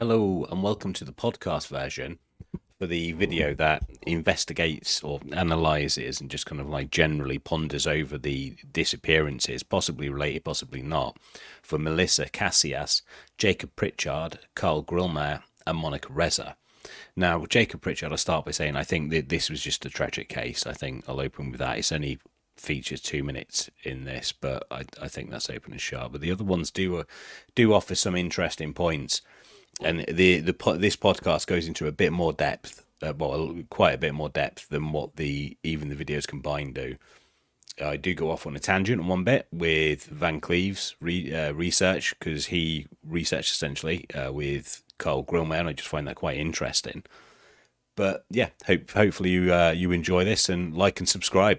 Hello and welcome to the podcast version for the video that investigates or analyzes and just kind of like generally ponders over the disappearances, possibly related, possibly not, for Melissa Casias, Jacob Pritchard, Carl Grillmair and Monica Reza. Now, Jacob Pritchard, I'll start by saying I think that this was just a tragic case. I think I'll open with that. It's only features 2 minutes in this, but I think that's open and shut. But the other ones do offer some interesting points. And this podcast goes into a bit more depth, quite a bit more depth than what even the videos combined do. I do go off on a tangent on one bit with Van Cleve's research, because he researched essentially with Carl Grillmair, and I just find that quite interesting. But yeah, hopefully you enjoy this, and like and subscribe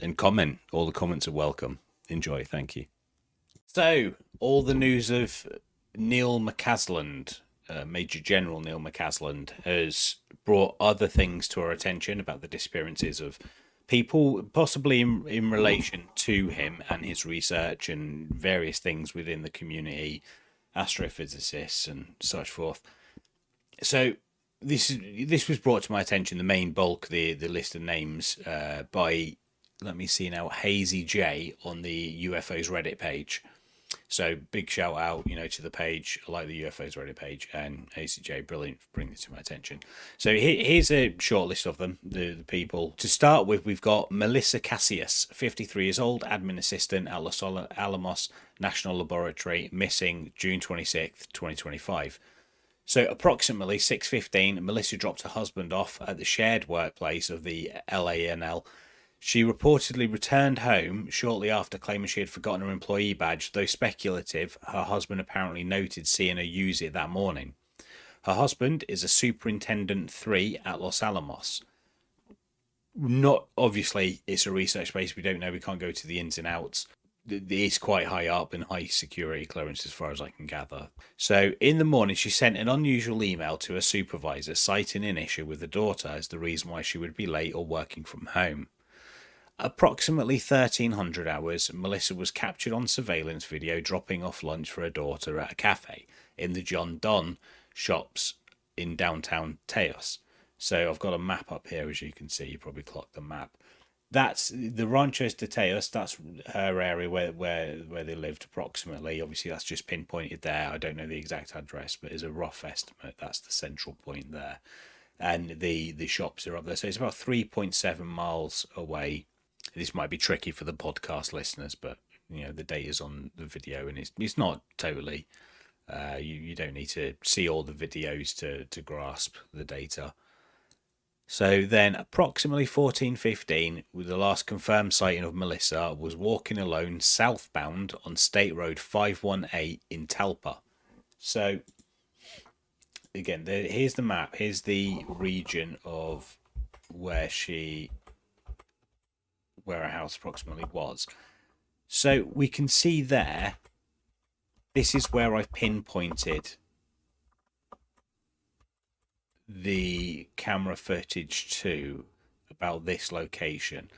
and comment. All the comments are welcome. Enjoy, thank you. So, all the news of Neil McCasland. Major General Neil McCasland has brought other things to our attention about the disappearances of people, possibly in relation to him and his research and various things within the community, astrophysicists and such forth. So this was brought to my attention, the main bulk, the list of names, by, let me see now, Hazy J on the UFOs Reddit page. So big shout out, to the page. I like the UFOs Reddit page, and ACJ, brilliant for bringing it to my attention. So here's a short list of them, the people. To start with, we've got Melissa Casias, 53 years old, admin assistant at Los Alamos National Laboratory, missing June 26th, 2025. So approximately 6:15, Melissa dropped her husband off at the shared workplace of the LANL. She reportedly returned home shortly after, claiming she had forgotten her employee badge, though speculative. Her husband apparently noted seeing her use it that morning. Her husband is a Superintendent 3 at Los Alamos. Not obviously, it's a research base. We don't know. We can't go to the ins and outs. It is quite high up in high security clearance as far as I can gather. So in the morning, she sent an unusual email to her supervisor citing an issue with the daughter as the reason why she would be late or working from home. Approximately 1300 hours, Melissa was captured on surveillance video dropping off lunch for her daughter at a cafe in the John Donne shops in downtown Teos. So I've got a map up here, as you can see. You probably clocked the map. That's the Ranchos de Teos. That's her area where they lived approximately. Obviously, that's just pinpointed there. I don't know the exact address, but as a rough estimate, that's the central point there. And the shops are up there. So it's about 3.7 miles away. This might be tricky for the podcast listeners, but the data's on the video, and it's not totally. You don't need to see all the videos to grasp the data. So then, approximately 14:15, with the last confirmed sighting of Melissa, was walking alone southbound on State Road 518 in Talpa. So again, here's the map. Here's the region of where her house approximately was. So we can see there, this is where I've pinpointed the camera footage to, about this location.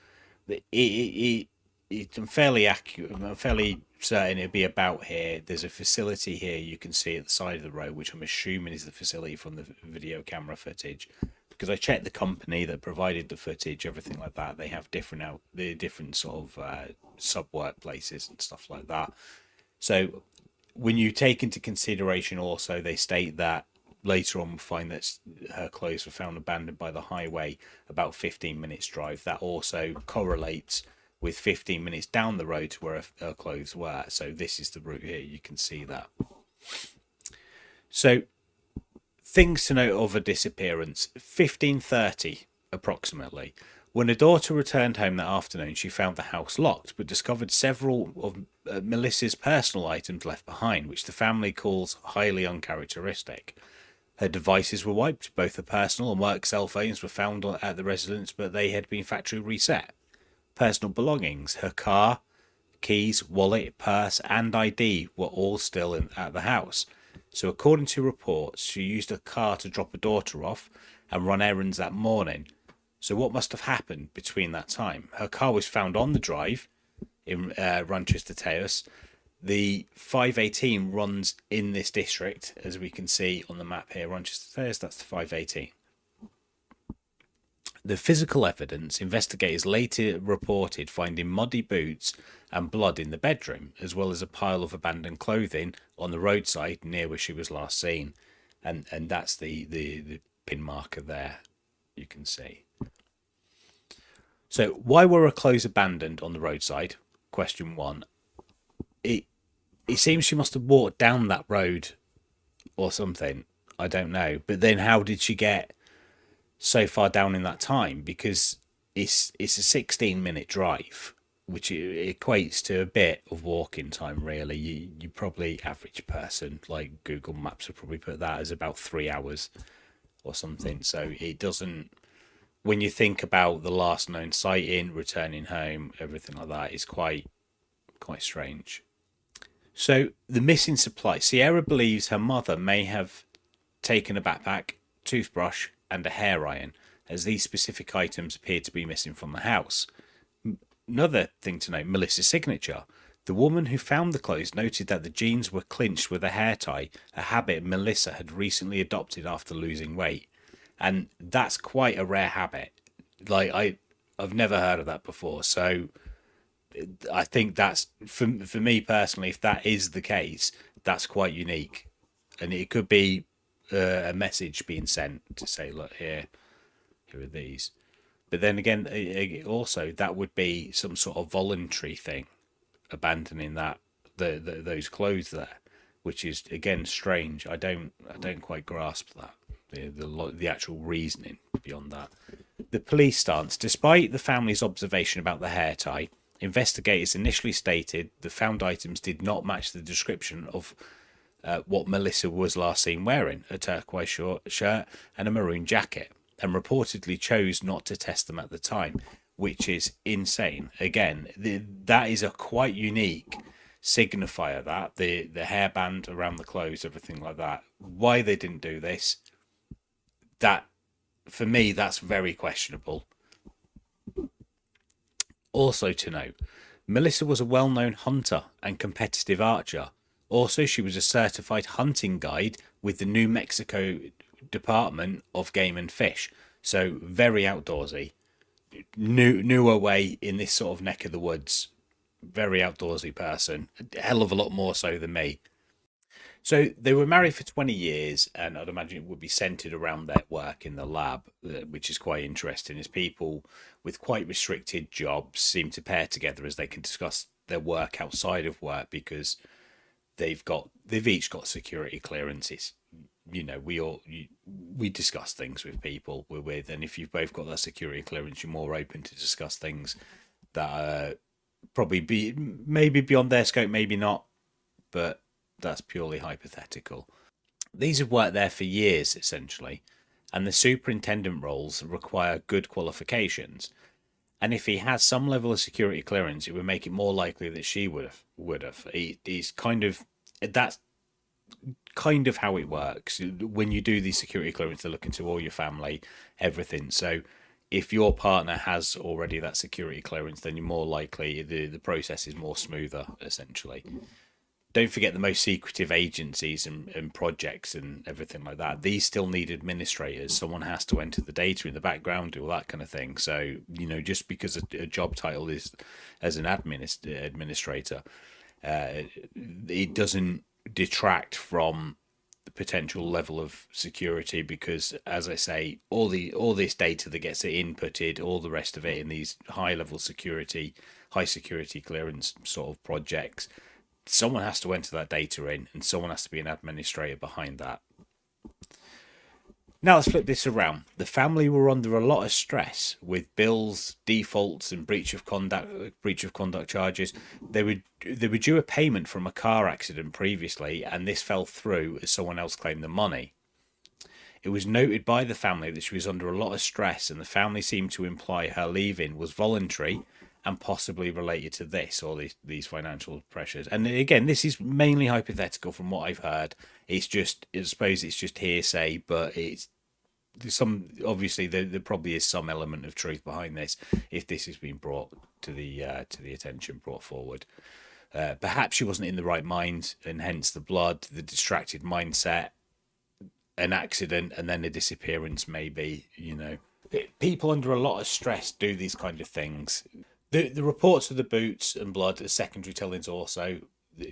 I'm fairly accurate. I'm fairly certain it'll be about here. There's a facility here you can see at the side of the road, which I'm assuming is the facility from the video camera footage. Because I checked the company that provided the footage, everything like that. They have different sort of sub workplaces and stuff like that. So when you take into consideration also, they state that later on we'll find that her clothes were found abandoned by the highway about 15 minutes drive. That also correlates with 15 minutes down the road to where her clothes were. So this is the route here. You can see that. So things to note of a disappearance. 15:30 approximately. When her daughter returned home that afternoon, she found the house locked, but discovered several of Melissa's personal items left behind, which the family calls highly uncharacteristic. Her devices were wiped. Both her personal and work cell phones were found at the residence, but they had been factory reset. Personal belongings, her car, keys, wallet, purse, and ID were all still at the house. So according to reports, she used a car to drop her daughter off and run errands that morning. So what must have happened between that time? Her car was found on the drive in Ranchos de Teos. The 518 runs in this district, as we can see on the map here. Rochester Stairs, that's the 518. The physical evidence, investigators later reported finding muddy boots and blood in the bedroom, as well as a pile of abandoned clothing on the roadside near where she was last seen. And that's the pin marker there, you can see. So why were her clothes abandoned on the roadside? Question one. It seems she must have walked down that road or something. I don't know. But then how did she get so far down in that time? Because it's a 16-minute drive, which equates to a bit of walking time, really. You probably, average person, like Google Maps would probably put that as about 3 hours or something. So it doesn't, when you think about the last known sighting, returning home, everything like that, is quite strange. So the missing supply. Sierra believes her mother may have taken a backpack, toothbrush, and a hair iron, as these specific items appear to be missing from the house. Another thing to note, Melissa's signature. The woman who found the clothes noted that the jeans were clinched with a hair tie, a habit Melissa had recently adopted after losing weight. And that's quite a rare habit. Like, I've never heard of that before. So I think that's, for me personally, if that is the case, that's quite unique. And it could be a message being sent to say, look, here are these. But then again, also, that would be some sort of voluntary thing, abandoning those clothes there, which is, again, strange. I don't quite grasp that, the actual reasoning beyond that. The police stance. Despite the family's observation about the hair tie, investigators initially stated the found items did not match the description of what Melissa was last seen wearing, a turquoise shirt and a maroon jacket, and reportedly chose not to test them at the time, which is insane. Again, that is a quite unique signifier, that the hairband around the clothes, everything like that. Why they didn't do this, that, for me, that's very questionable. Also to note, Melissa was a well-known hunter and competitive archer. Also, she was a certified hunting guide with the New Mexico Department of Game and Fish. So very outdoorsy. Knew her way in this sort of neck of the woods. Very outdoorsy person. A hell of a lot more so than me. So they were married for 20 years, and I'd imagine it would be centered around their work in the lab, which is quite interesting, as people with quite restricted jobs seem to pair together as they can discuss their work outside of work, because they've each got security clearances. You know, we discuss things with people we're with, and if you've both got that security clearance, you're more open to discuss things that are probably maybe beyond their scope, maybe not, but that's purely hypothetical. These have worked there for years, essentially, and the superintendent roles require good qualifications. And if he has some level of security clearance, it would make it more likely that she would have. He's that's kind of how it works. When you do these security clearance, they're looking to all your family, everything. So if your partner has already that security clearance, then you're more likely, the process is more smoother, essentially. Don't forget the most secretive agencies and projects and everything like that. These still need administrators. Someone has to enter the data in the background, do all that kind of thing. So, you know, just because a job title is as an administrator, it doesn't detract from the potential level of security, because, as I say, all this data that gets inputted, all the rest of it in these high security clearance sort of projects, someone has to enter that data in, and someone has to be an administrator behind that. Now let's flip this around. The family were under a lot of stress with bills, defaults, and breach of conduct charges. They were due a payment from a car accident previously, and this fell through as someone else claimed the money. It was noted by the family that she was under a lot of stress, and the family seemed to imply her leaving was voluntary and possibly related to this, or these financial pressures. And again, this is mainly hypothetical from what I've heard. It's just, I suppose it's just hearsay, but obviously there probably is some element of truth behind this if this has been brought to the attention, brought forward. Perhaps she wasn't in the right mind, and hence the blood, the distracted mindset, an accident, and then a disappearance, maybe, People under a lot of stress do these kind of things. The reports of the boots and blood are secondary tellings also,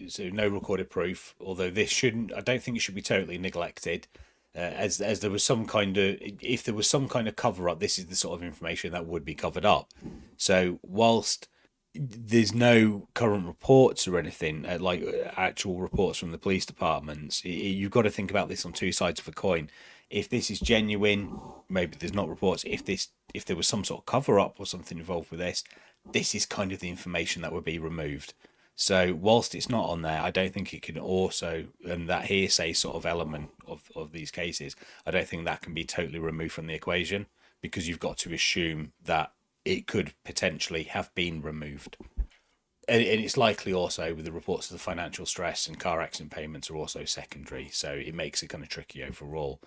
so no recorded proof, although I don't think it should be totally neglected. As there was some kind of, if there was some kind of cover up, this is the sort of information that would be covered up. So whilst there's no current reports or anything, like actual reports from the police departments, you've got to think about this on two sides of a coin. If this is genuine, maybe there's not reports. If there was some sort of cover up or something involved with this is kind of the information that would be removed. So whilst it's not on there, I don't think it can also, and that hearsay sort of element of these cases, I don't think that can be totally removed from the equation, because you've got to assume that it could potentially have been removed. And it's likely also with the reports of the financial stress and car accident payments are also secondary. So it makes it kind of tricky overall.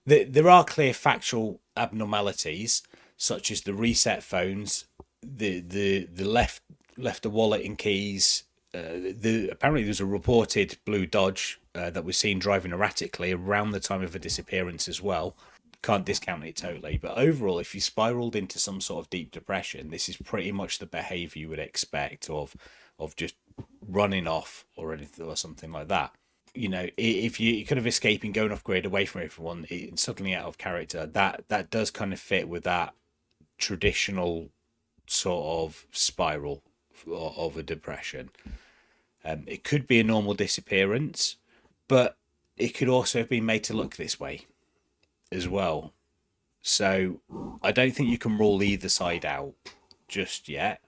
There are clear factual abnormalities, such as the reset phones, the left a wallet and keys. Apparently there's a reported blue Dodge that was seen driving erratically around the time of a disappearance as well. Can't discount it totally, but overall, if you spiraled into some sort of deep depression, this is pretty much the behaviour you would expect of just running off or anything or something like that. If you're kind of escaping, going off grid, away from everyone, suddenly out of character, that does kind of fit with that traditional sort of spiral of a depression. It could be a normal disappearance, but it could also have been made to look this way as well. So I don't think you can rule either side out just yet.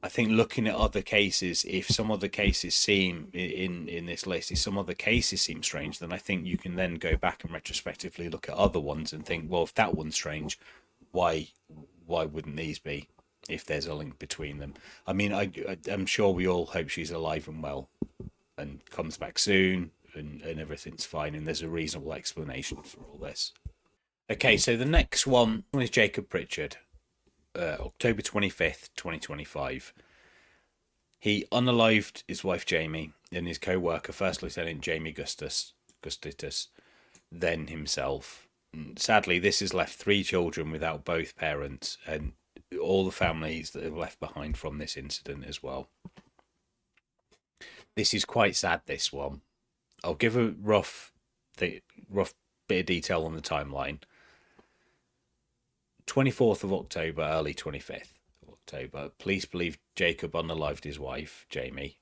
I think looking at other cases, if some other cases seem in this list, if some other cases seem strange, then I think you can then go back and retrospectively look at other ones and think, well, if that one's strange, why wouldn't these be, if there's a link between them? I mean, I'm sure we all hope she's alive and well and comes back soon and everything's fine and there's a reasonable explanation for all this. Okay, so the next one is Jacob Pritchard. October 25th, 2025. He unalived his wife Jamie and his co-worker, First Lieutenant Jamie Gustitus, then himself. And sadly, this has left 3 children without both parents and all the families that have left behind from this incident as well. This is quite sad, this one. I'll give a rough bit of detail on the timeline. 24th of October, early 25th of October, police believe Jacob unalived his wife, Jamie,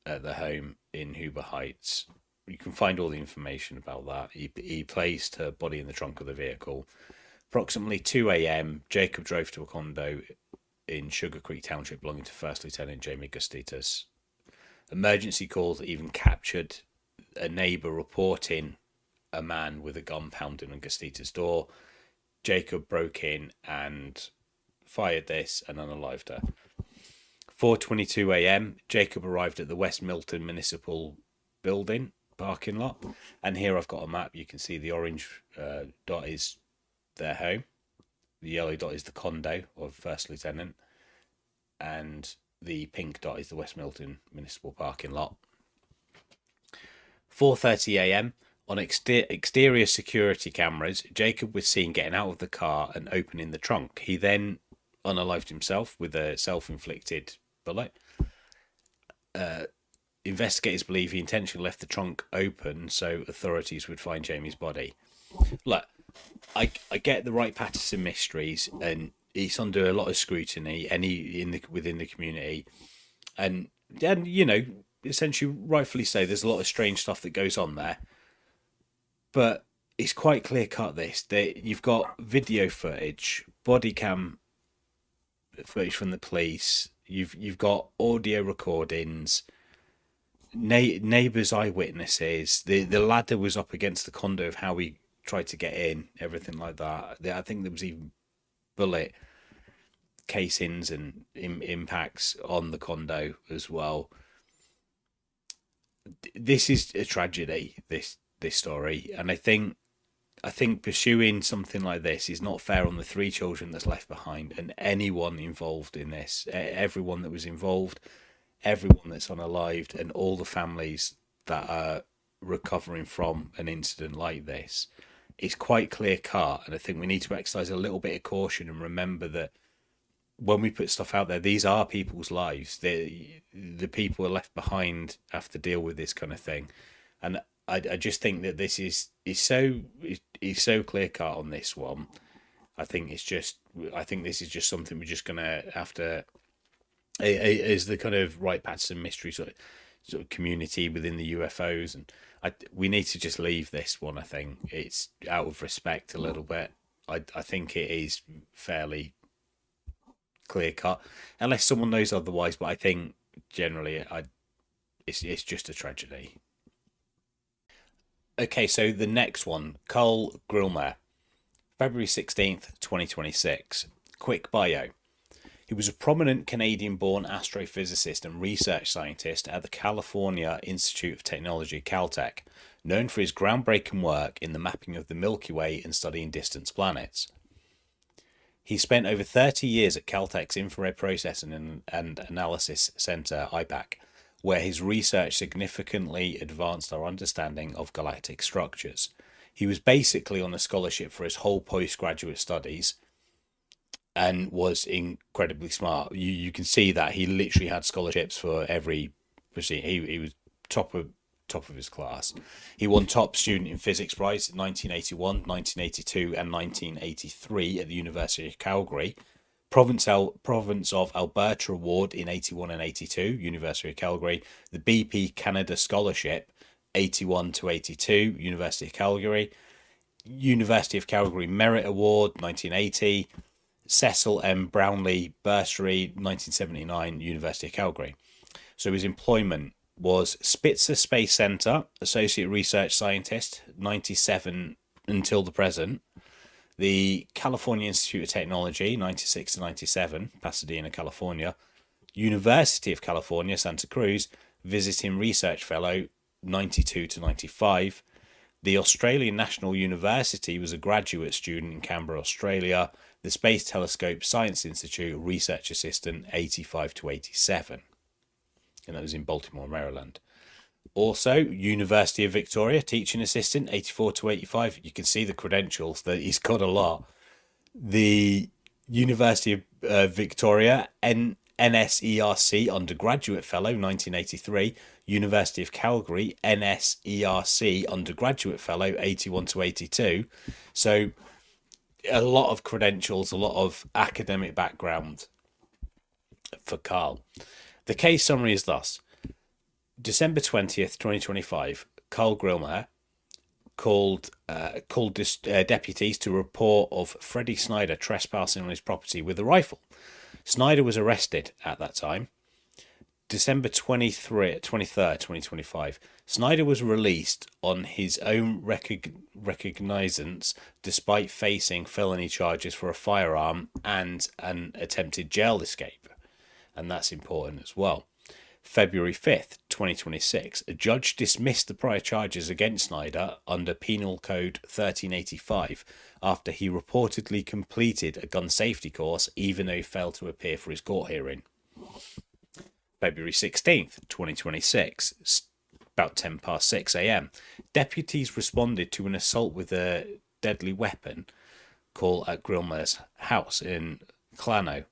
at the home in Huber Heights. You can find all the information about that. He placed her body in the trunk of the vehicle. Approximately 2 a.m., Jacob drove to a condo in Sugar Creek Township belonging to First Lieutenant Jamie Gustitus. Emergency calls even captured a neighbour reporting a man with a gun pounding on Gustitus' door. Jacob broke in and fired this and unalived her. 4:22 a.m. Jacob arrived at the West Milton Municipal Building parking lot, and here I've got a map. You can see the orange dot is their home, the yellow dot is the condo of First Lieutenant, and the pink dot is the West Milton Municipal parking lot. 4:30 a.m. On exterior security cameras, Jacob was seen getting out of the car and opening the trunk. He then unalived himself with a self-inflicted bullet. Investigators believe he intentionally left the trunk open so authorities would find Jamie's body. Look, I get the Wright Patterson mysteries, and he's under a lot of scrutiny, within the community, and essentially rightfully so. There's a lot of strange stuff that goes on there. But it's quite clear cut you've got video footage, body cam footage from the police. You've got audio recordings, neighbours' eyewitnesses. The ladder was up against the condo of how he tried to get in, everything like that. I think there was even bullet casings and impacts on the condo as well. This is a tragedy. This story, and I think pursuing something like this is not fair on the 3 children that's left behind and anyone involved in this. Everyone that was involved, everyone that's unalived and all the families that are recovering from an incident like this is quite clear cut. And I think we need to exercise a little bit of caution and remember that when we put stuff out there, these are people's lives. The people are left behind have to deal with this kind of thing. And I just think that this is so clear cut on this one. I think this is just something we're just gonna have to, as the kind of Wright Patterson mystery sort of community within the UFOs, and we need to just leave this one. I think it's out of respect a little bit. I think it is fairly clear cut, unless someone knows otherwise. But I think generally, it's just a tragedy. Okay, so the next one, Carl Grillmair, February 16th, 2026. Quick bio. He was a prominent Canadian-born astrophysicist and research scientist at the California Institute of Technology, Caltech, known for his groundbreaking work in the mapping of the Milky Way and studying distant planets. He spent over 30 years at Caltech's Infrared Processing and Analysis Center, IPAC, where his research significantly advanced our understanding of galactic structures. He was basically on a scholarship for his whole postgraduate studies and was incredibly smart. You can see that he literally had scholarships for every proceeding. He was top of his class. He won top student in physics prize in 1981, 1982 and 1983 at the University of Calgary. Province of Alberta Award in 81 and 82, University of Calgary. The BP Canada Scholarship, 81 to 82, University of Calgary. University of Calgary Merit Award, 1980. Cecil M. Brownlee Bursary, 1979, University of Calgary. So his employment was Spitzer Space Center, Associate Research Scientist, 97 until the present. The California Institute of Technology, 96 to 97, Pasadena, California. University of California, Santa Cruz, Visiting Research Fellow, 92 to 95. The Australian National University was a graduate student in Canberra, Australia. The Space Telescope Science Institute, Research Assistant, 85 to 87. And that was in Baltimore, Maryland. Also, University of Victoria, Teaching Assistant, 84 to 85. You can see the credentials that he's got a lot. The University of Victoria, NSERC Undergraduate Fellow, 1983. University of Calgary, NSERC Undergraduate Fellow, 81 to 82. So a lot of credentials, a lot of academic background for Carl. The case summary is thus. December 20th, 2025, Carl Grillmair called deputies to a report of Freddie Snyder trespassing on his property with a rifle. Snyder was arrested at that time. December 23rd, 2025, Snyder was released on his own recognizance despite facing felony charges for a firearm and an attempted jail escape. And that's important as well. February 5th, 2026, a judge dismissed the prior charges against Snyder under Penal Code 1385 after he reportedly completed a gun safety course even though he failed to appear for his court hearing. February 16th, 2026, about 6 a.m, deputies responded to an assault with a deadly weapon call at Grillmair's house in Clano.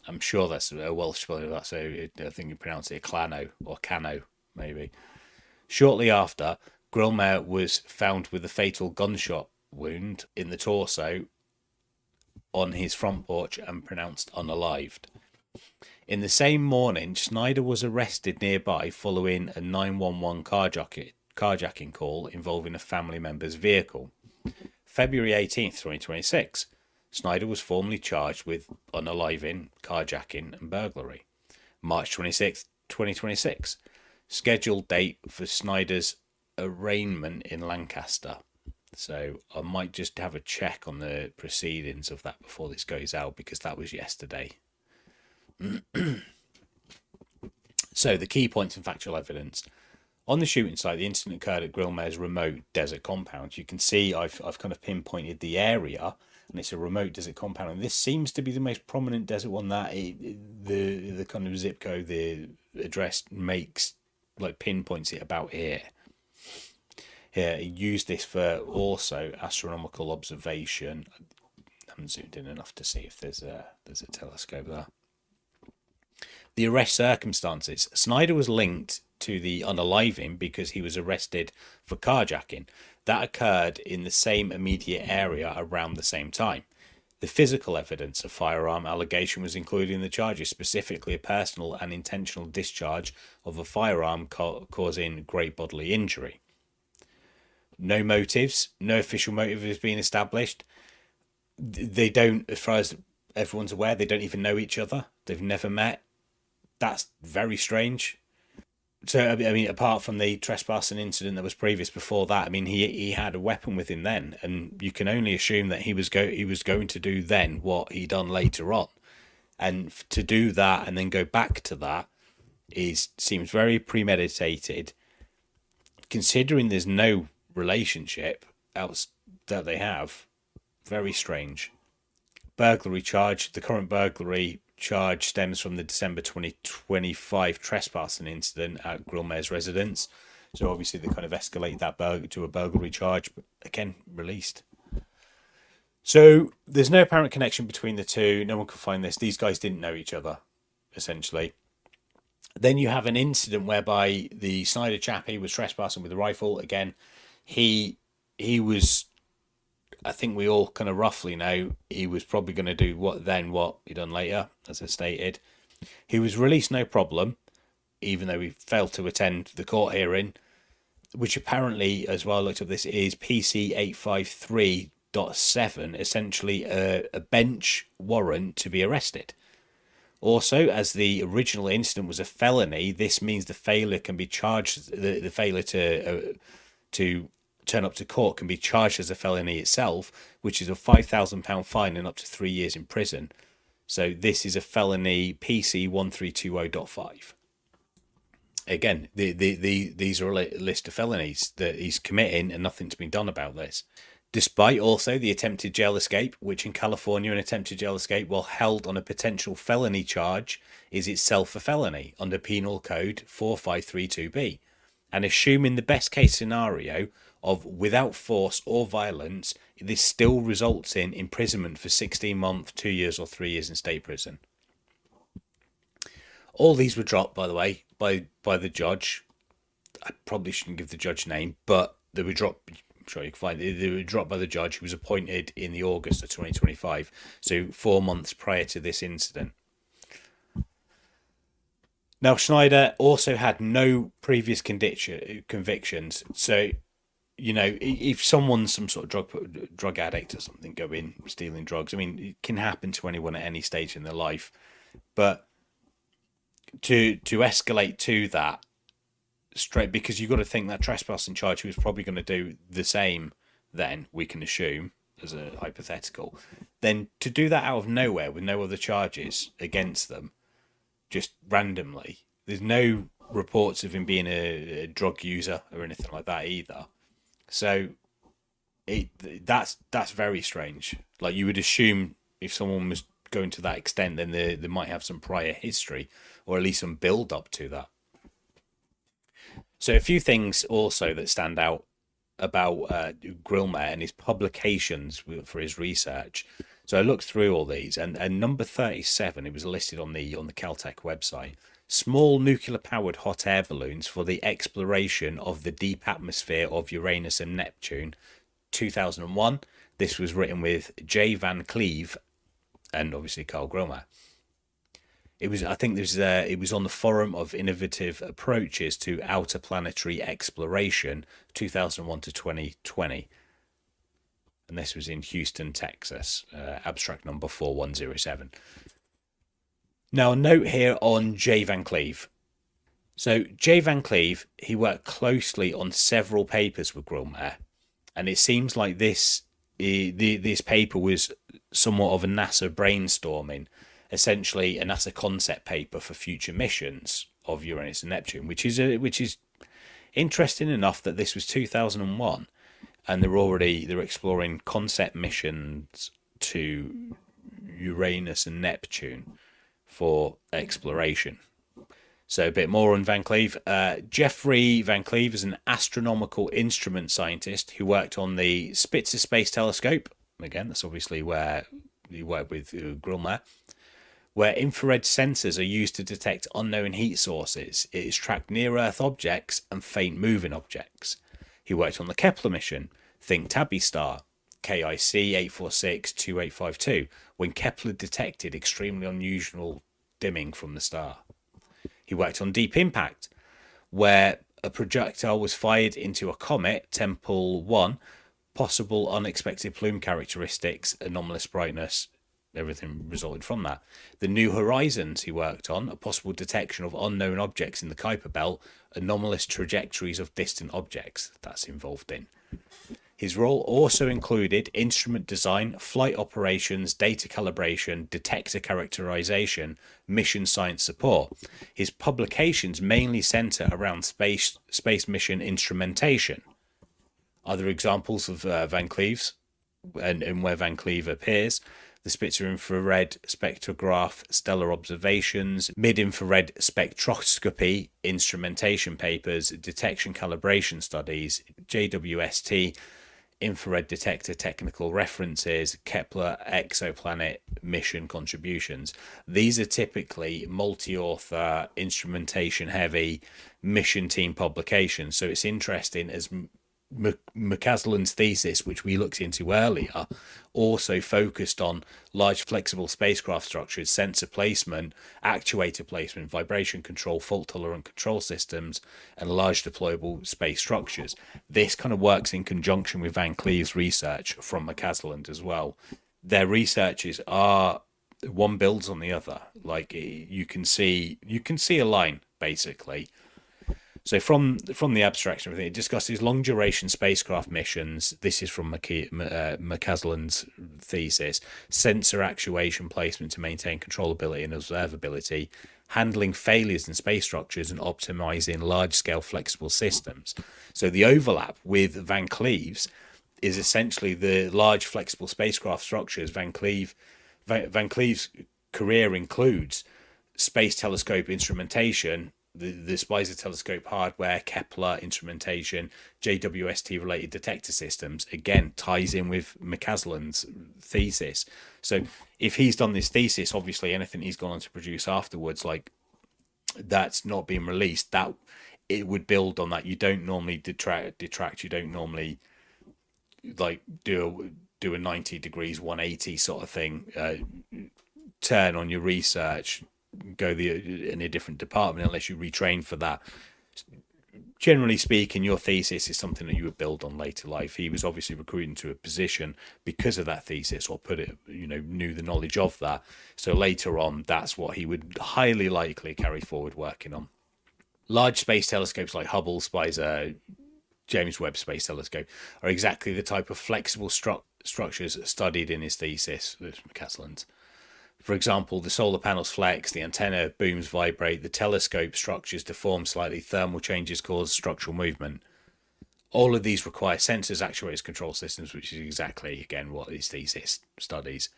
I'm sure that's a Welsh spelling of that, so I think you pronounce it Clano or Cano, maybe. Shortly after, Grillmair was found with a fatal gunshot wound in the torso on his front porch and pronounced unalived. In the same morning, Snyder was arrested nearby following a 911 carjacking call involving a family member's vehicle. February 18th, 2026. Snyder was formally charged with unaliving, carjacking and burglary. March 26, 2026. Scheduled date for Snyder's arraignment in Lancaster. So I might just have a check on the proceedings of that before this goes out because that was yesterday. So the key points in factual evidence. On the shooting site, the incident occurred at Grillmair's remote desert compound. You can see I've kind of pinpointed the area, and it's a remote desert compound. And this seems to be the most prominent desert one that the kind of zip code, the address makes, like pinpoints it about here. Here, he used this for also astronomical observation. I haven't zoomed in enough to see if there's a telescope there. The arrest circumstances. Snyder was linked to the unaliving because he was arrested for carjacking. That occurred in the same immediate area around the same time. The physical evidence of firearm allegation was included in the charges, specifically a personal and intentional discharge of a firearm causing great bodily injury. No motives, no official motive has been established. They don't, as far as everyone's aware, they don't even know each other. They've never met. That's very strange. So, I mean, apart from the trespassing incident that was previous before that, I mean, he had a weapon with him then, and you can only assume that he was going to do then what he done later on, and to do that and then go back to that seems very premeditated, considering there's no relationship else that they have. Very strange. Burglary charge. The current burglary charge stems from the December 2025 trespassing incident at Grillmair's residence. So obviously they kind of escalate that to a burglary charge, but again, released. So there's no apparent connection between the two. No one could find this. These guys didn't know each other, essentially. Then you have an incident whereby the Snyder chap, he was trespassing with a rifle. Again, he was, I think we all kind of roughly know he was probably going to do what he done later, as I stated. He was released no problem, even though he failed to attend the court hearing, which apparently, as well, I looked up this, is PC 853.7, essentially a bench warrant to be arrested. Also, as the original incident was a felony, this means the failure can be charged, the failure to turn up to court can be charged as a felony itself, which is a £5,000 fine and up to 3 years in prison. So this is a felony PC 1320.5. Again, these are a list of felonies that he's committing and nothing's been done about this. Despite also the attempted jail escape, which in California an attempted jail escape while held on a potential felony charge is itself a felony under Penal Code 4532B. And assuming the best case scenario of without force or violence, this still results in imprisonment for 16 months, 2 years or 3 years in state prison. All these were dropped, by the way, by the judge. I probably shouldn't give the judge name, but they were dropped. I'm sure you can find it. They were dropped by the judge who was appointed in the August of 2025, so 4 months prior to this incident. Now, Snyder also had no previous convictions, so, you know, if someone's some sort of drug addict or something, going stealing drugs, I mean, it can happen to anyone at any stage in their life, but to escalate to that straight, because you've got to think that trespassing charge, he was probably going to do the same then, we can assume, as a hypothetical, then to do that out of nowhere with no other charges against them, just randomly. There's no reports of him being a drug user or anything like that either. So that's very strange. Like, you would assume if someone was going to that extent, then they might have some prior history, or at least some build up to that. So a few things also that stand out about Grillmair and his publications for his research. So I looked through all these, and number 37, it was listed on the Caltech website. Small nuclear-powered hot air balloons for the exploration of the deep atmosphere of Uranus and Neptune, 2001. This was written with J. Van Cleve and obviously Carl Grillmair. It was on the Forum of Innovative Approaches to Outer Planetary Exploration, 2001 to 2020. And this was in Houston, Texas, abstract number 4107. Now, a note here on J. Van Cleve. So, J. Van Cleve, he worked closely on several papers with Grillmair, and it seems like this paper was somewhat of a NASA brainstorming, essentially a NASA concept paper for future missions of Uranus and Neptune, which is Interesting enough that this was 2001, and they're exploring concept missions to Uranus and Neptune for exploration. So a bit more on Van Cleve. Geoffrey Van Cleve is an astronomical instrument scientist who worked on the Spitzer Space Telescope. Again, that's obviously where he worked with Grillmair, where infrared sensors are used to detect unknown heat sources. It is tracked near-Earth objects and faint moving objects. He worked on the Kepler mission, think Tabby star, KIC 846-2852, when Kepler detected extremely unusual dimming from the star. He worked on Deep Impact, where a projectile was fired into a comet, Tempel 1, possible unexpected plume characteristics, anomalous brightness, everything resulted from that. The New Horizons he worked on, a possible detection of unknown objects in the Kuiper Belt, anomalous trajectories of distant objects that's involved in. His role also included instrument design, flight operations, data calibration, detector characterization, mission science support. His publications mainly center around space mission instrumentation. Other examples of Van Cleve's and where Van Cleve appears: the Spitzer infrared spectrograph, stellar observations, mid-infrared spectroscopy, instrumentation papers, detection calibration studies, JWST, infrared detector technical references, Kepler exoplanet mission contributions. These are typically multi-author, instrumentation heavy mission team publications. So it's interesting, as McCasland's thesis, which we looked into earlier, also focused on large flexible spacecraft structures, sensor placement, actuator placement, vibration control, fault tolerant control systems, and large deployable space structures. This kind of works in conjunction with Van Cleve's research from McCasland as well. Their researches are, one builds on the other. Like, you can see a line basically. So from the abstract and everything, it discusses long-duration spacecraft missions. This is from McCasland's thesis. Sensor actuation placement to maintain controllability and observability, handling failures in space structures, and optimizing large-scale flexible systems. So the overlap with Van Cleve's is essentially the large flexible spacecraft structures. Van Cleve's career includes space telescope instrumentation, the Spitzer telescope hardware, Kepler instrumentation, JWST related detector systems. Again, ties in with McCasland's thesis. So if he's done this thesis, obviously anything he's gone on to produce afterwards, like, that's not being released, that it would build on that. You don't normally detract. You don't normally like do a 90 degrees 180 sort of thing, turn on your research, go in a different department unless you retrain for that. Generally speaking, your thesis is something that you would build on later life. He was obviously recruited to a position because of that thesis, or knew the knowledge of that. So later on, that's what he would highly likely carry forward working on. Large space telescopes like Hubble, Spitzer, James Webb Space Telescope are exactly the type of flexible structures studied in his thesis, McCasland's. For example, the solar panels flex, the antenna booms vibrate, the telescope structures deform slightly, thermal changes cause structural movement. All of these require sensors, actuators, control systems, which is exactly, again, what his thesis studies.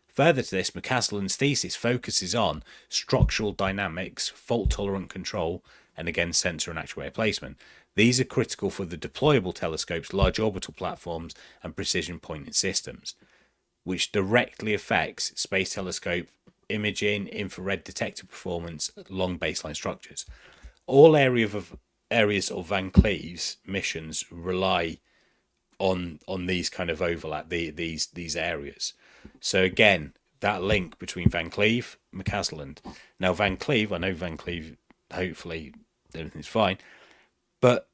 Further to this, McCasland's thesis focuses on structural dynamics, fault-tolerant control, and again, sensor and actuator placement. These are critical for the deployable telescopes, large orbital platforms, and precision pointing systems, which directly affects space telescope imaging, infrared detector performance, long baseline structures. All areas of Van Cleve's missions rely on these kind of overlap, these areas. So again, that link between Van Cleve, McCasland. Now Van Cleve, I know Van Cleve, hopefully everything's fine, but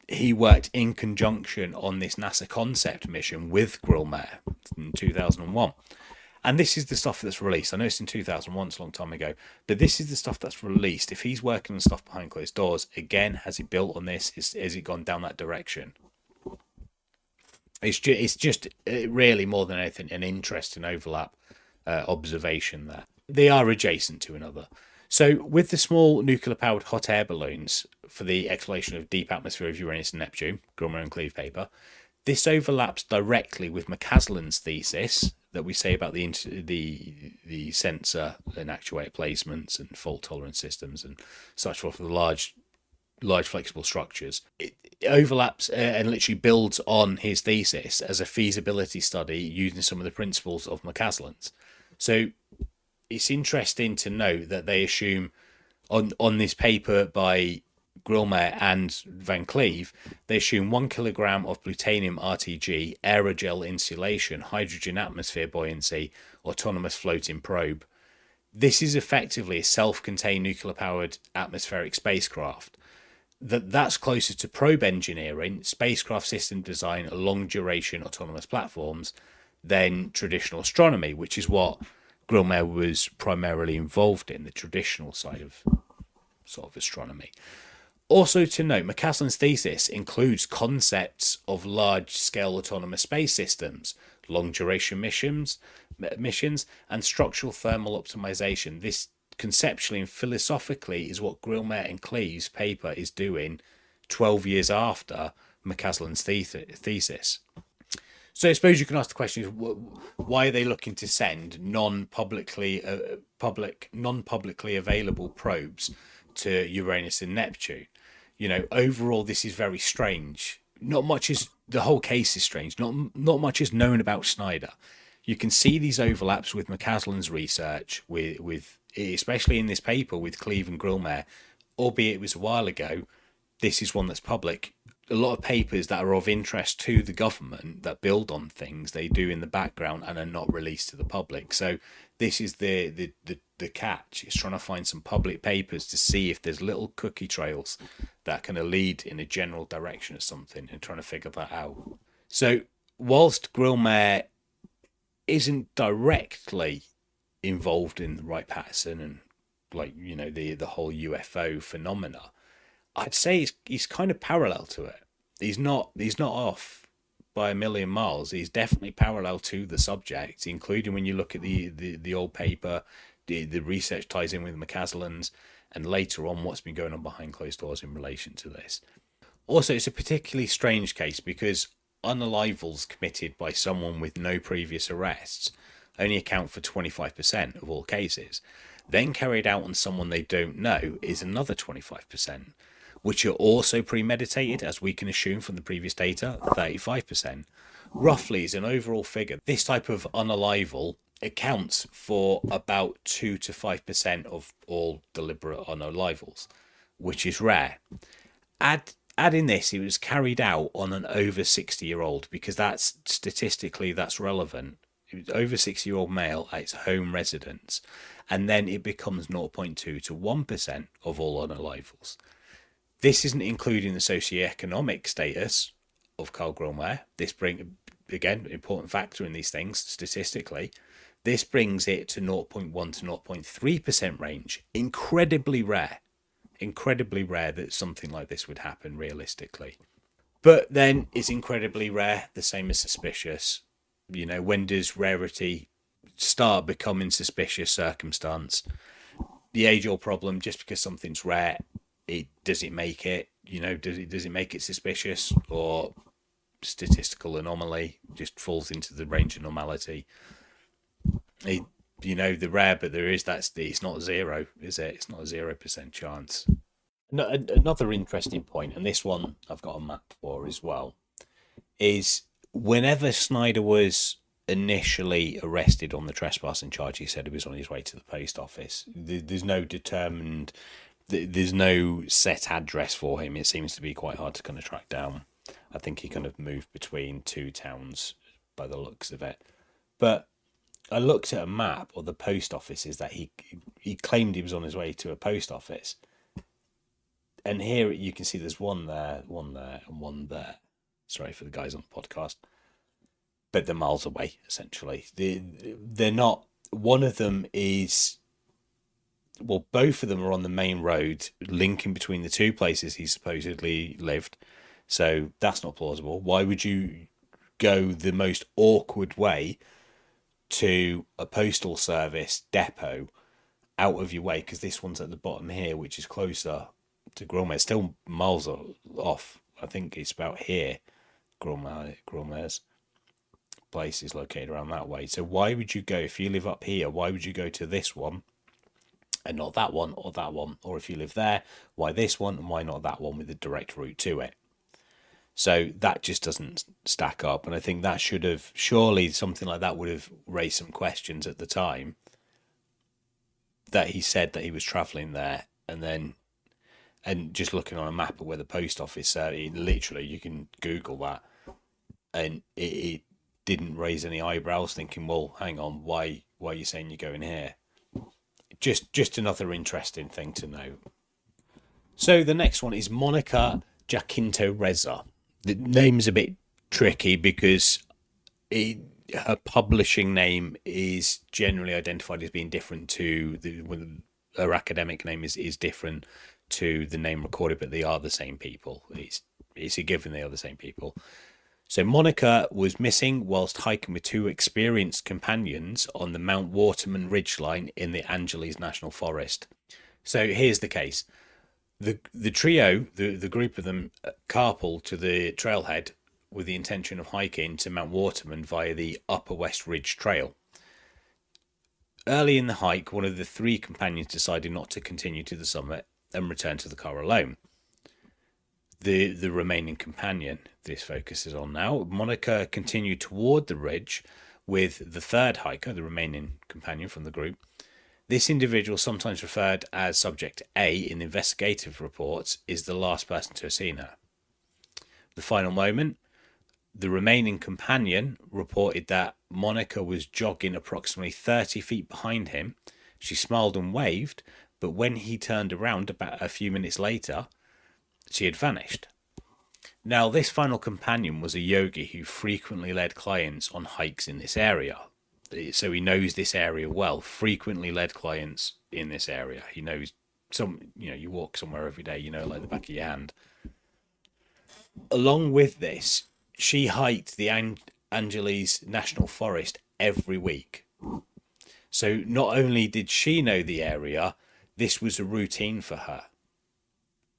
he worked in conjunction on this NASA concept mission with Grillmair in 2001. And this is the stuff that's released. I know it's in 2001, it's a long time ago, but this is the stuff that's released. If he's working on stuff behind closed doors, again, has he built on this? Has it gone down that direction? It's just really, more than anything, an interesting overlap observation there. They are adjacent to another. So, with the small nuclear-powered hot air balloons for the exploration of deep atmosphere of Uranus and Neptune, Grillmair and Cleve paper, this overlaps directly with McCasland's thesis that we say about the sensor and actuator placements and fault tolerance systems and such forth for the large flexible structures. It overlaps and literally builds on his thesis as a feasibility study using some of the principles of McCasland's. So it's interesting to note that they assume on this paper by Grillmair and Van Cleve, they assume 1 kilogram of plutonium RTG, aerogel insulation, hydrogen atmosphere buoyancy, autonomous floating probe. This is effectively a self-contained nuclear-powered atmospheric spacecraft. That's closer to probe engineering, spacecraft system design, long-duration autonomous platforms than traditional astronomy, which is what Grillmair was primarily involved in, the traditional side of sort of astronomy. Also to note, McCasland's thesis includes concepts of large-scale autonomous space systems, long-duration missions, and structural thermal optimization. This conceptually and philosophically is what Grillmair and Cleve's paper is doing 12 years after McCasland's thesis. So I suppose you can ask the question: why are they looking to send non-publicly available probes to Uranus and Neptune? You know, overall, this is very strange. Not much is the whole case is strange. Not much is known about Snyder. You can see these overlaps with McCasland's research, with especially in this paper with Cleve and Grillmair, albeit it was a while ago. This is one that's public. A lot of papers that are of interest to the government that build on things they do in the background and are not released to the public. So this is the catch. It's trying to find some public papers to see if there's little cookie trails that kind of lead in a general direction of something, and trying to figure that out. So whilst Grillmair isn't directly involved in the Wright-Patterson and, like, you know, the whole UFO phenomena, I'd say he's kind of parallel to it. He's not off by a million miles. He's definitely parallel to the subject, including when you look at the old paper, the research ties in with McCasland's, and later on what's been going on behind closed doors in relation to this. Also, it's a particularly strange case because unalivals committed by someone with no previous arrests only account for 25% of all cases. Then carried out on someone they don't know is another 25%, which are also premeditated, as we can assume from the previous data, 35%. Roughly is an overall figure. This type of unalival accounts for about 2 to 5% of all deliberate unalivals, which is rare. Add in this, it was carried out on an over 60-year-old, because that's statistically that's relevant. It was over 60-year-old male at its home residence, and then it becomes 0.2 to 1% of all unalivals. This isn't including the socioeconomic status of Carl Grillmair. This again, important factor in these things statistically. This brings it to 0.1 to 0.3% range. Incredibly rare that something like this would happen realistically. But then it's incredibly rare, the same as suspicious. You know, when does rarity start becoming suspicious circumstance? The age-old problem, just because something's rare, does it make it, you know, does it make it suspicious, or statistical anomaly, just falls into the range of normality? You know, the rare, but there is it's not zero, is it? It's not a 0% chance. Another interesting point, and this one I've got a map for as well, is whenever Snyder was initially arrested on the trespassing charge, he said he was on his way to the post office. There's no set address for him. It seems to be quite hard to kind of track down. I think he kind of moved between two towns by the looks of it. But I looked at a map of the post offices that he claimed he was on his way to a post office. And here you can see there's one there, and one there. Sorry for the guys on the podcast. But they're miles away, essentially. They're not... One of them is... Well, both of them are on the main road linking between the two places he supposedly lived. So that's not plausible. Why would you go the most awkward way to a postal service depot out of your way, because this one's at the bottom here, which is closer to Grillmair. Still miles off. I think it's about here. Grillmair's place is located around that way. So why would you go, if you live up here, why would you go to this one and not that one or that one? Or if you live there, why this one and why not that one with a direct route to it? So that just doesn't stack up. And I think that should have, surely something like that would have raised some questions at the time, that he said that he was travelling there, and just looking on a map of where the post office, literally you can Google that, and it didn't raise any eyebrows, thinking, well, hang on, why are you saying you're going here? Just another interesting thing to know. So the next one is Monica Reza. The name's a bit tricky because her publishing name is generally identified as being different to her academic name is different to the name recorded, but they are the same people. It's a given they are the same people. So Monica was missing whilst hiking with two experienced companions on the Mount Waterman ridgeline in the Angeles National Forest. So here's the case. The trio, the group of them, carpooled to the trailhead with the intention of hiking to Mount Waterman via the Upper West Ridge Trail. Early in the hike, one of the three companions decided not to continue to the summit and return to the car alone. The remaining companion this focuses on now, Monica, continued toward the ridge with the third hiker, the remaining companion from the group. This individual, sometimes referred as Subject A in investigative reports, is the last person to have seen her. The final moment, the remaining companion reported that Monica was jogging approximately 30 feet behind him. She smiled and waved, but when he turned around about a few minutes later, she had vanished. Now, this final companion was a yogi who frequently led clients on hikes in this area. So he knows this area well, frequently led clients in this area. He knows you walk somewhere every day, like the back of your hand. Along with this, she hiked the Angeles National Forest every week. So not only did she know the area, this was a routine for her,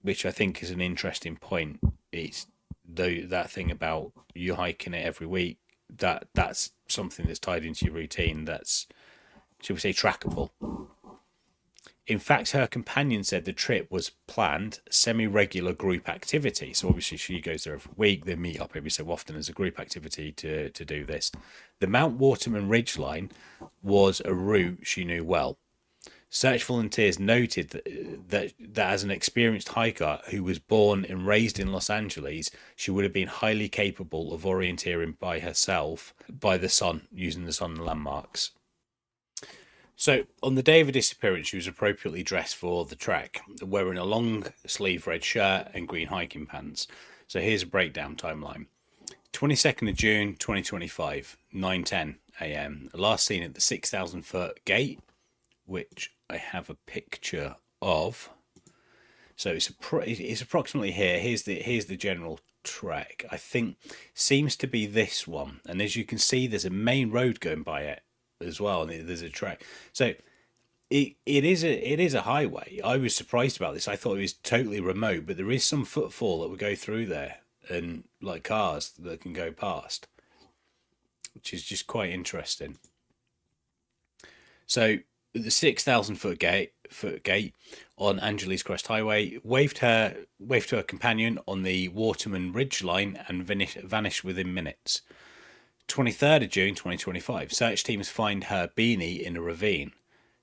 which I think is an interesting point. It's that thing about you hiking it every week, that's something that's tied into your routine, that's, shall we say, trackable. In fact, her companion said the trip was planned semi-regular group activity. So obviously she goes there every week. They meet up every so often as a group activity to do this. The Mount Waterman ridgeline was a route she knew well. Search volunteers noted that as an experienced hiker who was born and raised in Los Angeles, she would have been highly capable of orienteering by herself by the sun, using the sun landmarks. So on the day of her disappearance, she was appropriately dressed for the trek, wearing a long sleeve red shirt and green hiking pants. So here's a breakdown timeline. 22nd of June 2025, 9:10 a.m. Last seen at the 6,000 foot gate, which I have a picture of. So it's approximately here. Here's the general trek. I think seems to be this one, and as you can see, there's a main road going by it as well, and there's a trek. So it is a highway. I was surprised about this. I thought it was totally remote, but there is some footfall that would go through there, and like cars that can go past, which is just quite interesting. So the 6,000 foot gate on Angeles Crest Highway waved to her companion on the Waterman ridgeline and vanished within minutes. 23rd of June 2025, search teams find her beanie in a ravine.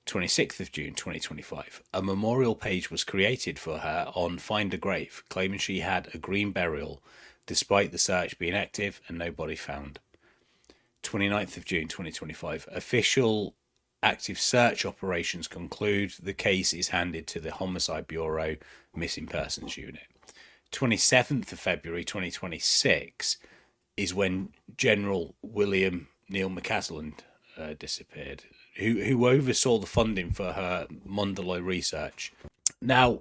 26th of June 2025, a memorial page was created for her on Find a Grave, claiming she had a green burial, despite the search being active and no body found. 29th of June 2025, official active search operations conclude. The case is handed to the Homicide Bureau Missing Persons Unit. 27th of February 2026 is when General William Neil McCasland disappeared, who oversaw the funding for her Mundalo research. Now,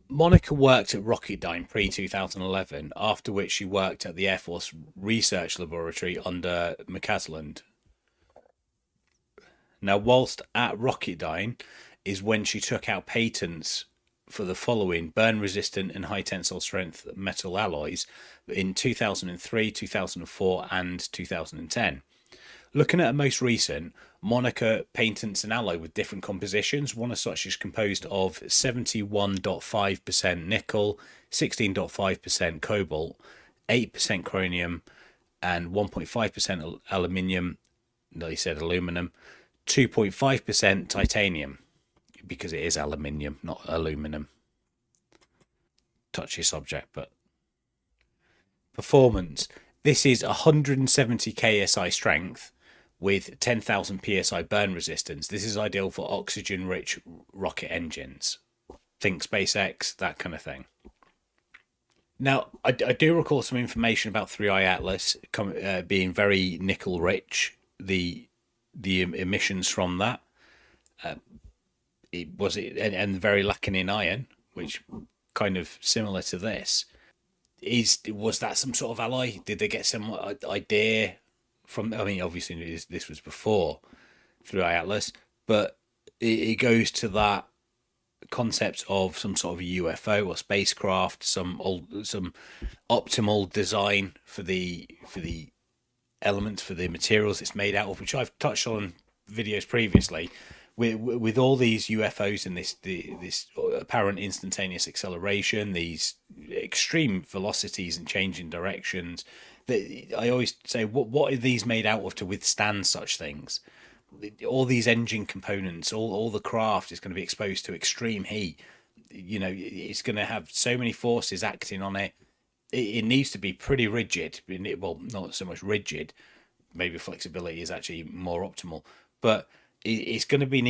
Monica worked at Rocketdyne pre-2011, after which she worked at the Air Force Research Laboratory under McCasland. Now, whilst at Rocketdyne, is when she took out patents for the following burn resistant and high tensile strength metal alloys in 2003, 2004, and 2010. Looking at a most recent, Monica patents an alloy with different compositions. One of such is composed of 71.5% nickel, 16.5% cobalt, 8% chromium, and 1.5% aluminium. No, he said aluminum. 2.5% titanium, because it is aluminium, not aluminum. Touchy subject, but performance. This is 170 ksi strength with 10,000 psi burn resistance. This is ideal for oxygen-rich rocket engines. Think SpaceX, that kind of thing. Now, I do recall some information about 3i Atlas being very nickel-rich. The emissions from that, and very lacking in iron, which kind of similar to this. Was that some sort of alloy? Did they get some idea from? I mean, obviously this was before 3i Atlas, but it goes to that concept of some sort of a UFO or spacecraft, some optimal design for the elements, for the materials it's made out of, which I've touched on videos previously. With all these UFOs and this apparent instantaneous acceleration, these extreme velocities and changing directions, I always say, what are these made out of to withstand such things? All these engine components, all the craft is going to be exposed to extreme heat. You know, it's going to have so many forces acting on it. It needs to be pretty rigid. Well, not so much rigid. Maybe flexibility is actually more optimal, but it's going to be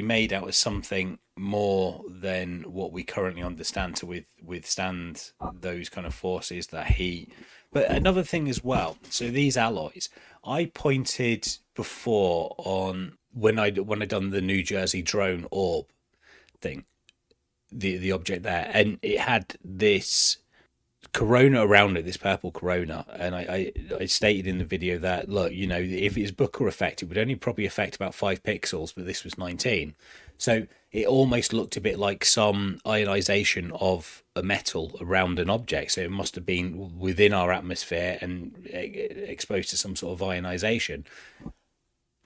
made out of something more than what we currently understand to withstand those kind of forces, that heat. But another thing as well, so these alloys, I pointed before on when I done the New Jersey drone orb thing, the object there, and it had this corona around it, this purple corona, and I stated in the video that, look, you know, if it's Booker effect, it would only probably affect about 5 pixels, but this was 19, so it almost looked a bit like some ionization of a metal around an object. So it must have been within our atmosphere and exposed to some sort of ionization.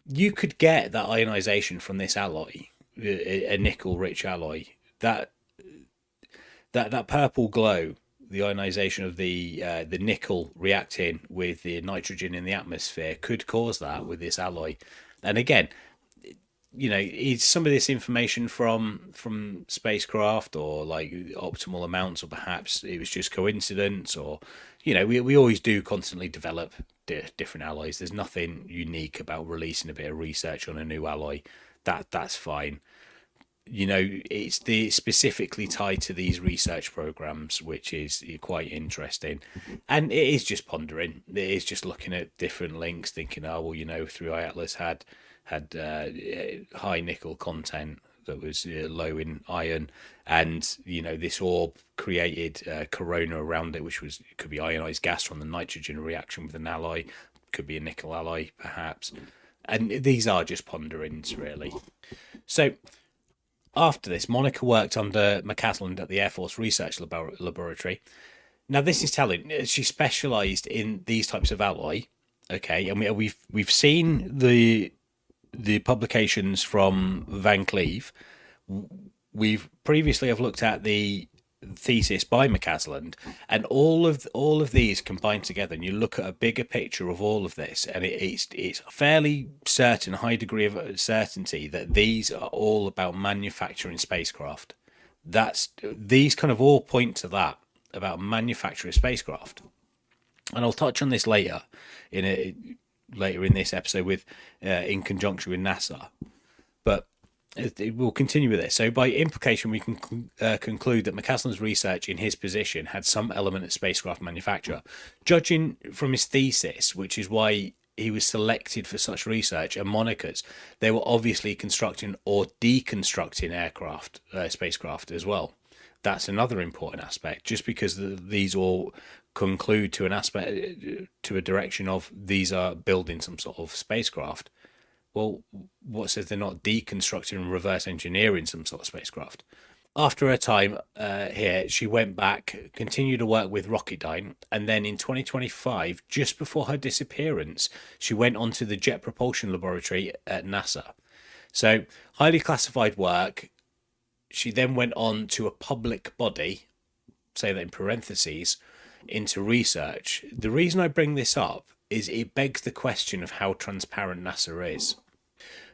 You could get that ionization from this alloy, a nickel rich alloy. That purple glow, the ionization of the nickel reacting with the nitrogen in the atmosphere, could cause that with this alloy. And again, you know, is some of this information from spacecraft, or like optimal amounts, or perhaps it was just coincidence, or, you know, we always do constantly develop different alloys. There's nothing unique about releasing a bit of research on a new alloy. That's fine. You know, it's specifically tied to these research programs, which is quite interesting. And it is just pondering. It is just looking at different links, thinking, oh, well, you know, 3i Atlas had high nickel content that was low in iron, and, you know, this orb created corona around it, which could be ionized gas from the nitrogen reaction with an alloy, could be a nickel alloy perhaps. And these are just ponderings, really. So after this, Monica worked under McCasland at the Air Force Research Laboratory. Now, this is telling. She specialised in these types of alloy. Okay, and we've seen the publications from Van Cleve. We've previously have looked at the thesis by McCasland, and all of these combined together, and you look at a bigger picture of all of this, and it's fairly certain, high degree of certainty, that these are all about manufacturing spacecraft. These kind of all point to that, about manufacturing spacecraft. And I'll touch on this later in this episode with in conjunction with NASA. But we'll continue with this. So by implication, we can conclude that McCasland's research in his position had some element of spacecraft manufacture. Judging from his thesis, which is why he was selected for such research, and Monica's, they were obviously constructing or deconstructing spacecraft as well. That's another important aspect. Just because these all conclude to an aspect, to a direction of these are building some sort of spacecraft, Well, what says they're not deconstructing and reverse engineering some sort of spacecraft? After her time here, she went back, continued to work with Rocketdyne, and then in 2025, just before her disappearance, she went on to the Jet Propulsion Laboratory at NASA. So, highly classified work. She then went on to a public body, say that in parentheses, into research. The reason I bring this up is it begs the question of how transparent NASA is.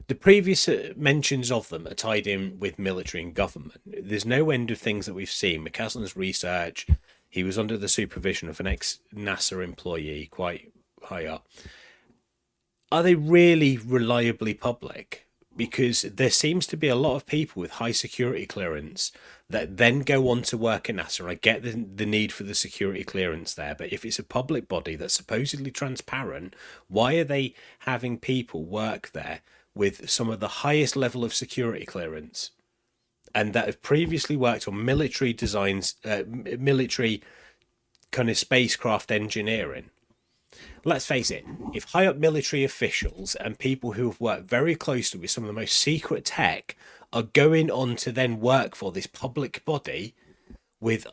The previous mentions of them are tied in with military and government. There's no end of things that we've seen. McCasland's research, he was under the supervision of an ex-NASA employee, quite high up. Are they really reliably public? Because there seems to be a lot of people with high security clearance that then go on to work at NASA. I get the need for the security clearance there, but if it's a public body that's supposedly transparent, why are they having people work there with some of the highest level of security clearance and that have previously worked on military designs, military kind of spacecraft engineering? Let's face it, if high up military officials and people who have worked very closely with some of the most secret tech are going on to then work for this public body with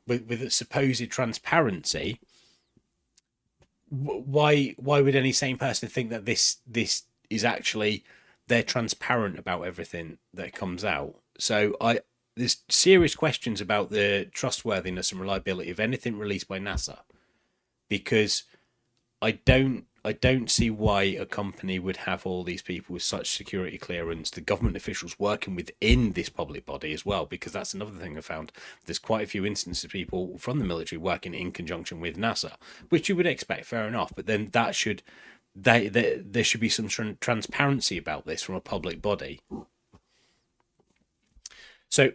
with a supposed transparency, why would any sane person think that this is actually, they're transparent about everything that comes out? So there's serious questions about the trustworthiness and reliability of anything released by NASA, because I don't see why a company would have all these people with such security clearance, the government officials working within this public body as well, because that's another thing I found. There's quite a few instances of people from the military working in conjunction with NASA, which you would expect, fair enough, but then that should, there should be some transparency about this from a public body. So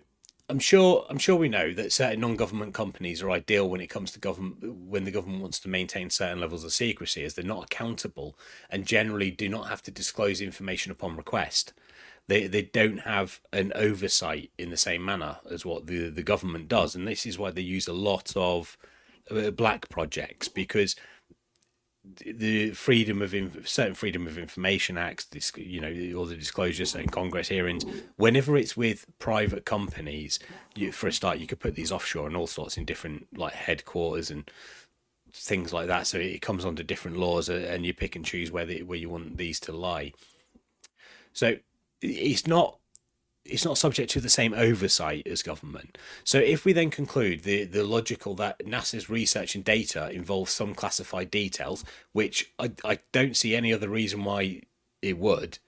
I'm sure we know that certain non-government companies are ideal when it comes to government, when the government wants to maintain certain levels of secrecy, as they're not accountable and generally do not have to disclose information upon request. They don't have an oversight in the same manner as what the government does, and this is why they use a lot of black projects, because the certain freedom of information acts, this, all the disclosures in Congress hearings, whenever it's with private companies, for a start, you could put these offshore and all sorts in different like headquarters and things like that, so it comes under different laws, and you pick and choose where you want these to lie. So it's not subject to the same oversight as government. So if we then conclude the logical that NASA's research and data involves some classified details, which I don't see any other reason why it would,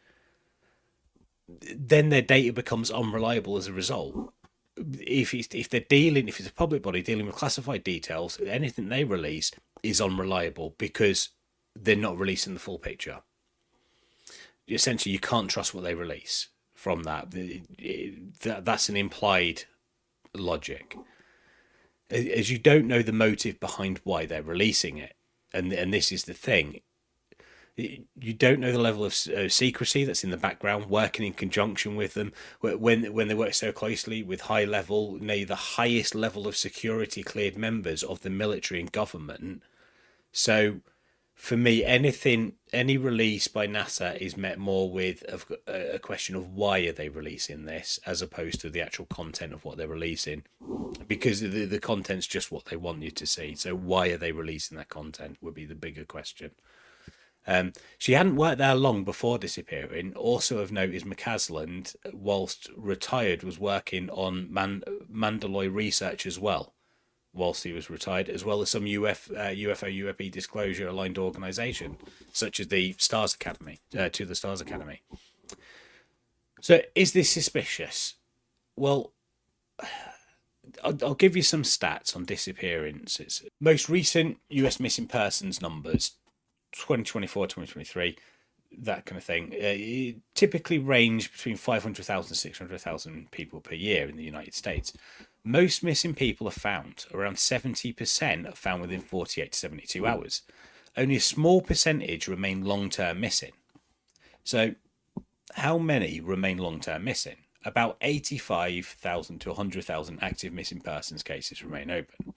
then their data becomes unreliable as a result. If it's a public body dealing with classified details, anything they release is unreliable because they're not releasing the full picture. Essentially, you can't trust what they release. From that's an implied logic, as you don't know the motive behind why they're releasing it, and this is the thing, you don't know the level of secrecy that's in the background working in conjunction with them when they work so closely with the highest level of security cleared members of the military and government. So for me, any release by NASA is met more with a question of why are they releasing this, as opposed to the actual content of what they're releasing, because the content's just what they want you to see. So why are they releasing that content would be the bigger question. She hadn't worked there long before disappearing. Also of note is McCasland, whilst retired, was working on Mandalay research as well, whilst he was retired, as well as some UFO disclosure aligned organisation, such as the Stars Academy, to the Stars Academy. So is this suspicious? Well, I'll give you some stats on disappearances. Most recent US missing persons numbers, 2024, 2023, that kind of thing, typically range between 500,000 and 600,000 people per year in the United States. Most missing people are found, around 70% are found within 48 to 72 hours. Only a small percentage remain long-term missing. So how many remain long-term missing? About 85,000 to 100,000 active missing persons cases remain open.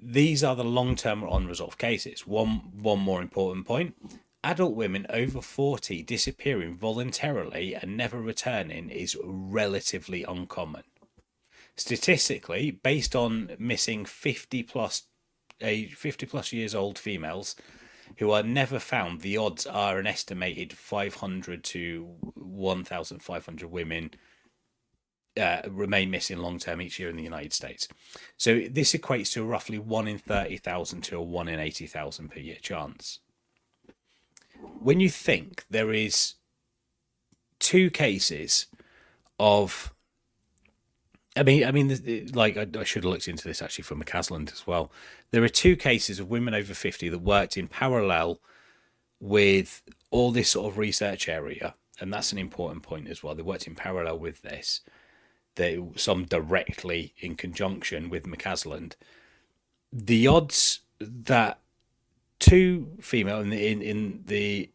These are the long-term unresolved cases. One more important point. adult women over 40 disappearing voluntarily and never returning is relatively uncommon. Statistically, based on missing 50 plus years old females who are never found, the odds are an estimated 500 to 1,500 women remain missing long term each year in the United States. So this equates to a roughly 1 in 30,000 to a 1 in 80,000 per year chance. When you think there is two cases of, like I should have looked into this actually for McCasland as well. There are two cases of women over 50 that worked in parallel with all this sort of research area, and that's an important point as well. They worked in parallel with this. Some directly in conjunction with McCasland. The odds that two female in the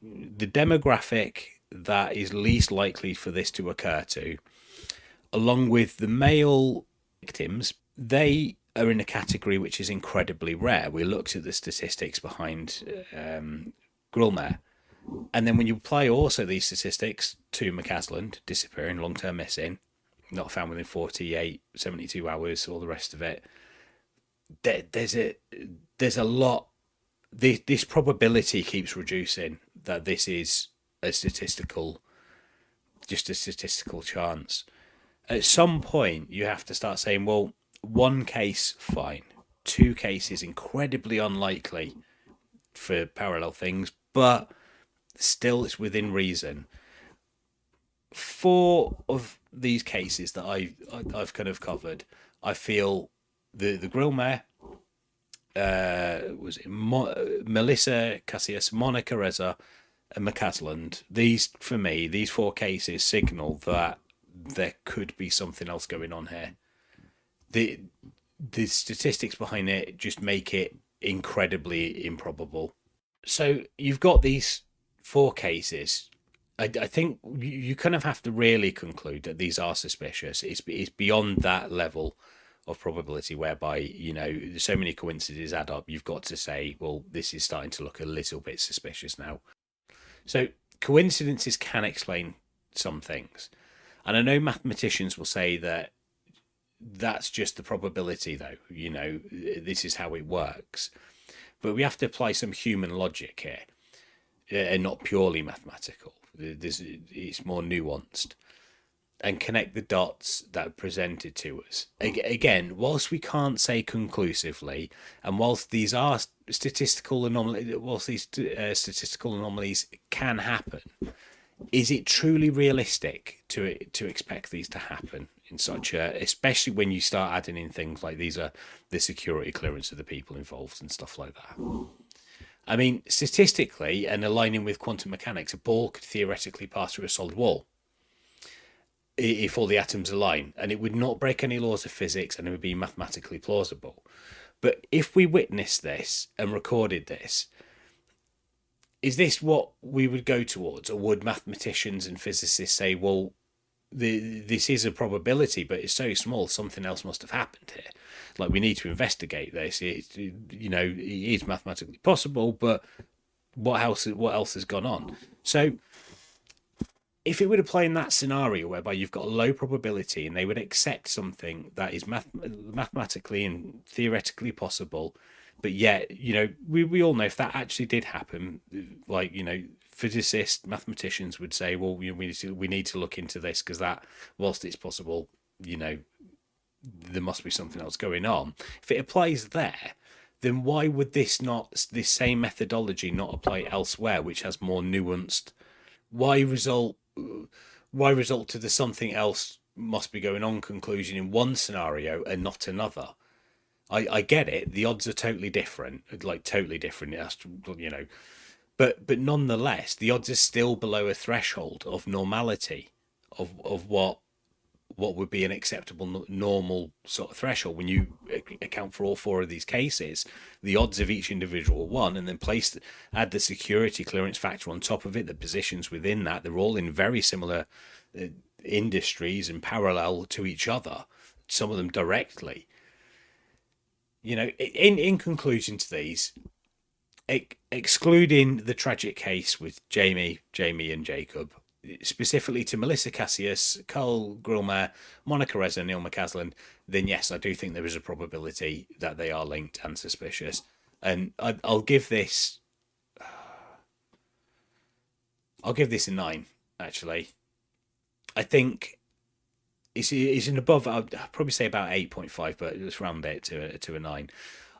demographic that is least likely for this to occur to, along with the male victims, they are in a category which is incredibly rare. We looked at the statistics behind Grillmair. And then when you apply also these statistics to McCasland, disappearing, long-term missing, not found within 48, 72 hours, all the rest of it, there's a lot. This probability keeps reducing that this is just a statistical chance. At some point, you have to start saying, well, one case, fine. Two cases, incredibly unlikely for parallel things, but still it's within reason. 4 of these cases that I've kind of covered, I feel the Grillmair, Melissa Casias, Monica Reza, and McCasland. These, for me, these 4 cases signal that there could be something else going on here. The statistics behind it just make it incredibly improbable. So you've got these 4 cases. I think you kind of have to really conclude that these are suspicious. It's beyond that level of probability whereby, you know, so many coincidences add up. You've got to say, well, this is starting to look a little bit suspicious now. So coincidences can explain some things. And I know mathematicians will say that that's just the probability, though. You know, this is how it works. But we have to apply some human logic here, and not purely mathematical. It's more nuanced. And connect the dots that are presented to us. Again, whilst we can't say conclusively, and whilst these are statistical anomalies, can happen, is it truly realistic to expect these to happen in such a, especially when you start adding in things like these are the security clearance of the people involved and stuff like that? I mean, statistically and aligning with quantum mechanics, a ball could theoretically pass through a solid wall if all the atoms align, and it would not break any laws of physics, and it would be mathematically plausible. But if we witnessed this and recorded this, is this what we would go towards? Or would mathematicians and physicists say, well, this is a probability, but it's so small, something else must have happened here. Like, we need to investigate this. It is mathematically possible, but what else has gone on? So if it would apply in that scenario whereby you've got a low probability and they would accept something that is mathematically and theoretically possible, but yet, you know, we all know if that actually did happen, like, you know, physicists, mathematicians would say, well, we need to look into this because that, whilst it's possible, you know, there must be something else going on. If it applies there, then why would this same methodology not apply elsewhere, which has more nuanced? Why result to the something else must be going on conclusion in one scenario and not another? I get it. The odds are totally different, like totally different. It has to, you know, but nonetheless, the odds are still below a threshold of normality, of what would be an acceptable normal sort of threshold. When you account for all 4 of these cases, the odds of each individual one, and then add the security clearance factor on top of it, the positions within that, they're all in very similar industries and parallel to each other, some of them directly. You know, in conclusion to these, excluding the tragic case with Jamie, and Jacob, specifically to Melissa Casias, Carl Grillmair, Monica Reza, Neil McCasland, then yes, I do think there is a probability that they are linked and suspicious. And I'll give this, a 9. Actually, I think it's an above. I'd probably say about 8.5, but let's round it to a 9.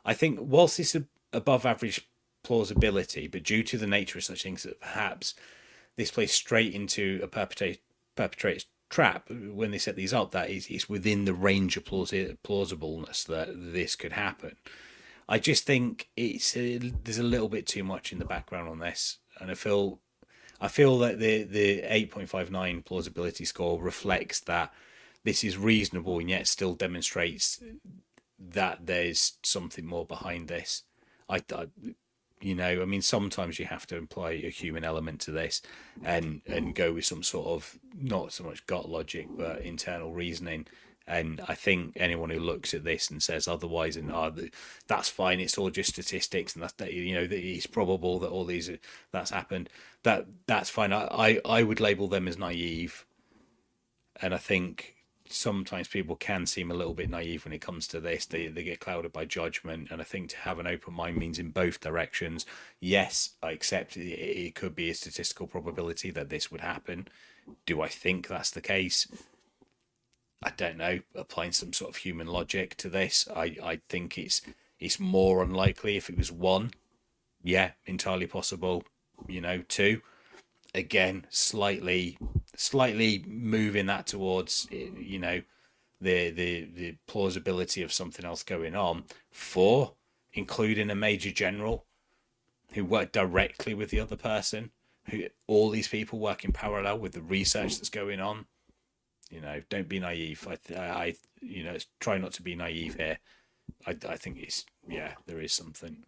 I think whilst it's above average plausibility, but due to the nature of such things, that perhaps this plays straight into a perpetrator's trap when they set these up, that it's within the range of plausibleness that this could happen. I just think there's a little bit too much in the background on this, and I feel that the 8.59 plausibility score reflects that this is reasonable and yet still demonstrates that there's something more behind this. I mean, sometimes you have to imply a human element to this and go with some sort of, not so much gut logic, but internal reasoning. And I think anyone who looks at this and says otherwise, and that's fine, it's all just statistics, and that it's probable that all these that's happened, that's fine. I would label them as naive, and I think sometimes people can seem a little bit naive when it comes to this. They get clouded by judgment, and I think to have an open mind means in both directions. Yes, I accept it could be a statistical probability that this would happen. Do I think that's the case? I don't know. Applying some sort of human logic to this, I think it's more unlikely if it was 1. Yeah, entirely possible. 2. Again, slightly moving that towards the plausibility of something else going on. 4, including a major general who worked directly with the other person, who all these people work in parallel with the research that's going on. Don't be naive. I try not to be naive here. I think there is something.